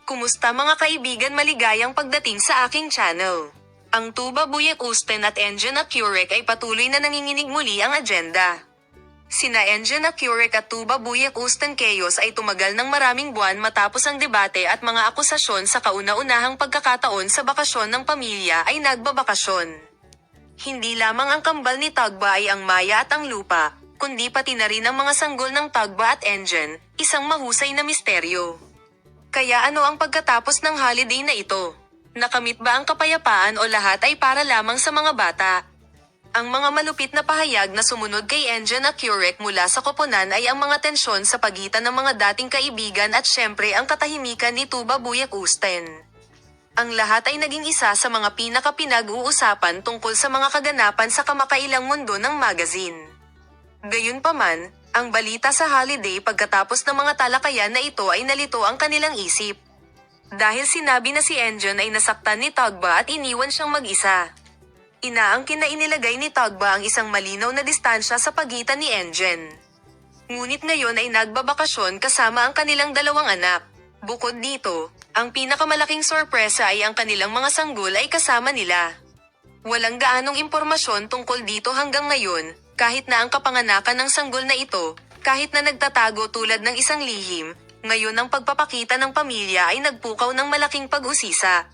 Kumusta mga kaibigan, maligayang pagdating sa aking channel. Ang Tuba Buyek Usten at Engine Accurek ay patuloy na nanginginig muli ang agenda. Sina Engine Accurek at Tuba Buyek Usten Chaos ay tumagal ng maraming buwan matapos ang debate at mga akusasyon sa kauna-unahang pagkakataon sa bakasyon ng pamilya ay nagbabakasyon. Hindi lamang ang kambal ni Tagba ay ang Maya at ang lupa, kundi pati na rin ang mga sanggol ng Tagba at Engine, isang mahusay na misteryo. Kaya ano ang pagkatapos ng holiday na ito? Nakamit ba ang kapayapaan o lahat ay para lamang sa mga bata? Ang mga malupit na pahayag na sumunod kay Engine Accurek mula sa koponan ay ang mga tensyon sa pagitan ng mga dating kaibigan at syempre ang katahimikan ni Tuba Buyek Usten. Ang lahat ay naging isa sa mga pinaka-pinag-uusapan tungkol sa mga kaganapan sa kamakailang mundo ng magazine. Gayunpaman, ang balita sa holiday pagkatapos ng mga talakayan na ito ay nalito ang kanilang isip. Dahil sinabi na si Engine ay nasaktan ni Tagba at iniwan siyang mag-isa. Inaangkin na inilagay ni Tagba ang isang malinaw na distansya sa pagitan ni Engine. Ngunit ngayon ay nagbabakasyon kasama ang kanilang dalawang anak. Bukod dito, ang pinakamalaking sorpresa ay ang kanilang mga sanggol ay kasama nila. Walang gaanong impormasyon tungkol dito hanggang ngayon, kahit na ang kapanganakan ng sanggol na ito, kahit na nagtatago tulad ng isang lihim, ngayon ang pagpapakita ng pamilya ay nagpukaw ng malaking pag-usisa.